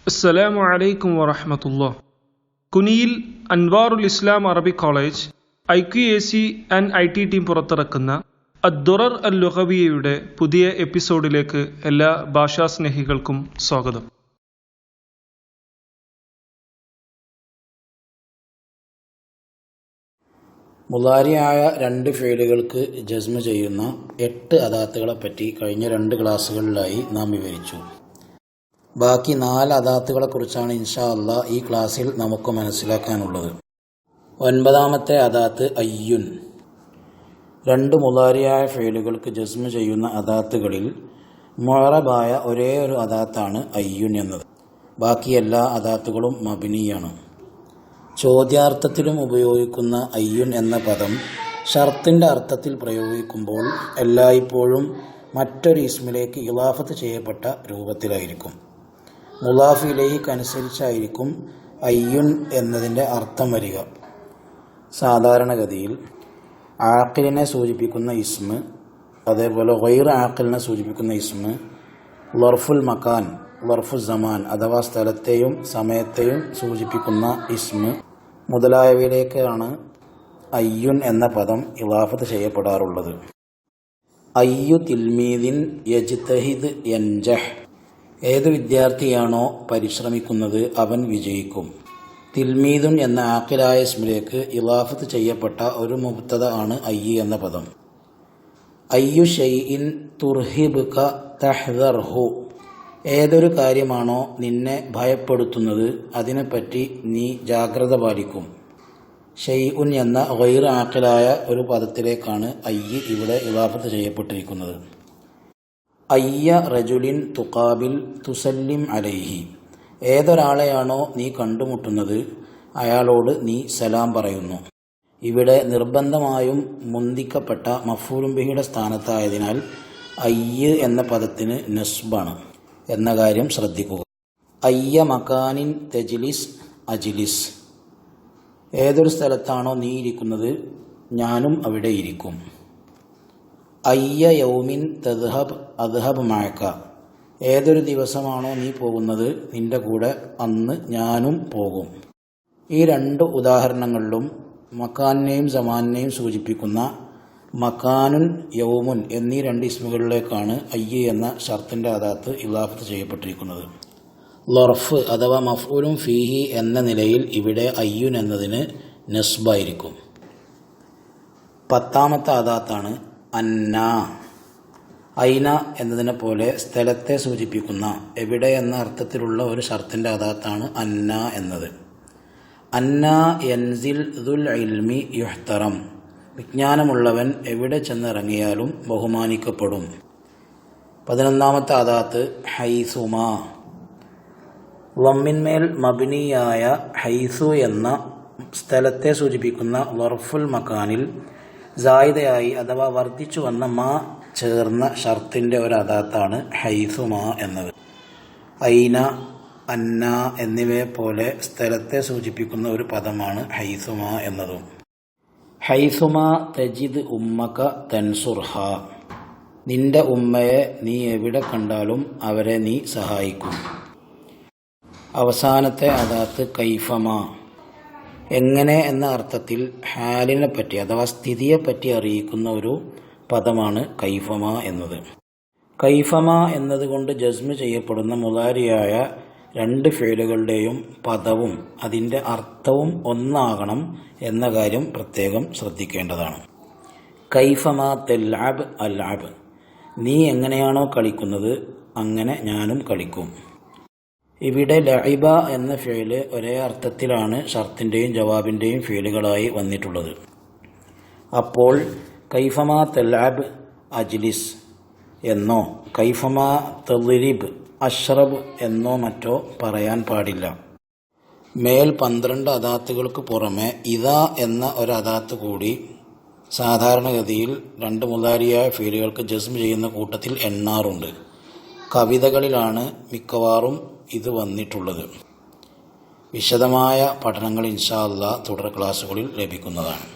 അസ്സലാമു അലൈക്കും വറഹ്മത്തുള്ളാഹി. Kuniyil Anwarul Islam Arabic college IQAC and IT team പുറത്തിറക്കുന്ന الدرر اللغويയുടെ പുതിയ എപ്പിസോഡിലേക്ക് എല്ലാ ഭാഷാ സ്നേഹികൾക്കും സ്വാഗതം. മുളാരിയായ രണ്ട് ഫീലുകൾക്ക് ജസ്മ ചെയ്യുന്ന 8 അദാത്തുകളെ പറ്റി കഴിഞ്ഞ 2 ക്ലാസ്സുകളിലായി നാം വിവരിച്ചു. ബാക്കി 4 അദാത്തുകളെ കുറിച്ചാണ് ഇൻഷാ അല്ലാഹ് ഈ ക്ലാസ്സിൽ നമുക്ക് മനസ്സിലാക്കാനുള്ളത്. 9ാമത്തെ അദാത്ത് അയ്യുൻ. 2 മുളാരിയായ ഫീലുകൾക്ക് ജസ്മ ചെയ്യുന്ന അദാത്തുകളിൽ മുഅറബായ ഒരേ ഒരു അദാത്താണ് അയ്യുൻ എന്നത്. ബാക്കി എല്ലാ അദാത്തുകളും മബ്നിയാണ്. ചോദ്യാർത്ഥത്തിലും ഉപയോഗിക്കുന്ന അയ്യുൻ എന്ന പദം ഷർത്തിൻ്റെ അർത്ഥത്തിൽ പ്രയോഗിക്കുമ്പോൾ എല്ലായ്പ്പോഴും മറ്റൊരു ഇസ്മിലേക്ക് ഇളാഫത്ത് ചെയ്യപ്പെട്ട രൂപത്തിലായിരിക്കും. മുളാഫ് ഇലൈഹിക്കനുസരിച്ചായിരിക്കും അയ്യുൻ എന്നതിൻ്റെ അർത്ഥം വരിക. സാധാരണഗതിയിൽ ആഖിലിനെ സൂചിപ്പിക്കുന്ന ഇസ്മ്, അതേപോലെ ഗൈർ ആഖിലിനെ സൂചിപ്പിക്കുന്ന ഇസ്മ്, ലർഫുൽ മക്കാൻ, ലർഫുൽ സമാൻ അഥവാ സ്ഥലത്തെയും സമയത്തെയും സൂചിപ്പിക്കുന്ന ഇസ്മ് മുതലായവയിലേക്കാണ് അയ്യുൻ എന്ന പദം ഇളാഫത്ത് ചെയ്യപ്പെടാറുള്ളത്. അയ്യു തിൽമീദിൻ യജ്തഹിദ് യൻജഹ്. ഏത് വിദ്യാർത്ഥിയാണോ പരിശ്രമിക്കുന്നത് അവൻ വിജയിക്കും. തിൽമീദുൻ എന്ന ആഖിലായ ഇസ്മിലേക്ക് ഇളാഫത്ത് ചെയ്യപ്പെട്ട ഒരു മുബ്തദ ആണ് അയ്യ് എന്ന പദം. അയ്യു ഷൈഇൻ തുർഹിബുക തഹ്ദർഹു. ഏതൊരു കാര്യമാണോ നിന്നെ ഭയപ്പെടുത്തുന്നത് അതിനെപ്പറ്റി നീ ജാഗ്രത പാലിക്കും. ഷൈഉൻ എന്ന ഗൈർ ആഖിലായ ഒരു പദത്തിലേക്കാണ് അയ്യ് ഇവിടെ ഇളാഫത്ത് ചെയ്യപ്പെട്ടിരിക്കുന്നത്. അയ്യ റജുലിൻ തുഖാബിൽ തുസല്ലിം അലൈഹി. ഏതൊരാളെയാണോ നീ കണ്ടുമുട്ടുന്നത് അയാളോട് നീ സലാം പറയുന്നു. ഇവിടെ നിർബന്ധമായും മുന്തിക്കപ്പെട്ട മഫ്ഊലുൻ ബിഹിയുടെ സ്ഥാനത്തായതിനാൽ അയ്യ് എന്ന പദത്തിന് നസ്ബാണ് എന്ന കാര്യം ശ്രദ്ധിക്കുക. അയ്യ മക്കാനിൻ തജ്ലിസ് അജ്ലിസ്. ഏതൊരു സ്ഥലത്താണോ നീ ഇരിക്കുന്നത് ഞാനും അവിടെ ഇരിക്കും. അയ്യ യൗമിൻ തദ്ഹബ് അദ്ഹബ് മഅക. ഏതൊരു ദിവസമാണോ നീ പോകുന്നത് നിന്റെ കൂടെ അന്ന് ഞാനും പോകും. ഈ 2 ഉദാഹരണങ്ങളിലും മക്കാനിനെയും സമാനിനെയും സൂചിപ്പിക്കുന്ന മക്കാനുൻ യൗമുൻ എന്നീ 2 ഇസ്മുകളിലേക്കാണ് അയ്യ് എന്ന ഷർത്തിൻ്റെ അദാത്ത് ഇളാഫത്ത് ചെയ്യപ്പെട്ടിരിക്കുന്നത്. ലർഫ് അഥവാ മഫ്ഊലുൻ ഫീഹി എന്ന നിലയിൽ ഇവിടെ അയ്യുൻ എന്നതിന് നസ്ബായിരിക്കും. 10ാമത്തെ അദാത്താണ് അന്ന. ഐന എന്നതിനെ പോലെ സ്ഥലത്തെ സൂചിപ്പിക്കുന്ന എവിടെ എന്ന അർത്ഥത്തിലുള്ള ഒരു ഷർത്തിൻ്റെ അദാത്താണ് അന്ന എന്നത്. അന്ന യൻസിൽ ദുൽ ഇൽമി യുഹ്തറം. വിജ്ഞാനമുള്ളവൻ എവിടെ ചെന്നിറങ്ങിയാലും ബഹുമാനിക്കപ്പെടും. 11ാമത്തെ അദാത്ത് ഹൈസുമാ. ലമ്മിന്മേൽ മബ്നിയായ ഹൈസു എന്ന സ്ഥലത്തെ സൂചിപ്പിക്കുന്ന ലർഫുൽ മക്കാനിൽ സായിദയായി അഥവാ വർദ്ധിച്ചു വന്ന മാ ചേർന്ന ഷർത്തിൻ്റെ ഒരു അദാത്താണ് ഹൈസുമാ എന്നത്. ഐന, അന്ന എന്നിവയെ പോലെ സ്ഥലത്തെ സൂചിപ്പിക്കുന്ന ഒരു പദമാണ് ഹൈസുമാ എന്നതും. ഹൈസുമാ തജിദ് ഉമ്മക തൻസുർഹ. നിന്റെ ഉമ്മയെ നീ എവിടെ കണ്ടാലും അവരെ നീ സഹായിക്കും. അവസാനത്തെ അദാത്ത് കൈഫമാ. എങ്ങനെ എന്ന അർത്ഥത്തിൽ ഹാലിനെ പറ്റി അഥവാ സ്ഥിതിയെപ്പറ്റി അറിയിക്കുന്ന ഒരു പദമാണ് കൈഫമാ എന്നത്. കൈഫമാ എന്നതുകൊണ്ട് ജസ്മ ചെയ്യപ്പെടുന്ന മുളാരിയായ 2 ഫീലുകളുടെയും പദവും അതിൻ്റെ അർത്ഥവും ഒന്നാകണം എന്ന കാര്യം പ്രത്യേകം ശ്രദ്ധിക്കേണ്ടതാണ്. കൈഫമാ തെൽഅബ് അൽഅബ്. നീ എങ്ങനെയാണോ കളിക്കുന്നത് അങ്ങനെ ഞാനും കളിക്കും. ഇവിടെ ലഇബ എന്ന ഫീല് ഒരേ അർത്ഥത്തിലാണ് ഷർത്തിൻ്റെയും ജവാബിൻ്റെയും ഫീലുകളായി വന്നിട്ടുള്ളത്. അപ്പോൾ കൈഫമാ തെൽഅബ് അജ്ലിസ് എന്നോ കൈഫമാ തദ്രിബ് അഷ്റബ് എന്നോ മറ്റോ പറയാൻ പാടില്ല. മേൽ 12 അദാത്തുകൾക്ക് പുറമെ ഇദാ എന്ന ഒരു അദാത്ത് കൂടി സാധാരണഗതിയിൽ 2 മുളാരിയായ ഫീലുകൾക്ക് ജസ്മ ചെയ്യുന്ന കൂട്ടത്തിൽ എണ്ണാറുണ്ട്. കവിതകളിലാണ് മിക്കവാറും ഇത് വന്നിട്ടുള്ളത്. വിശദമായ പഠനങ്ങൾ ഇൻഷാ അല്ലാഹ് തുടർ ക്ലാസ്സുകളിൽ ലഭിക്കുന്നതാണ്.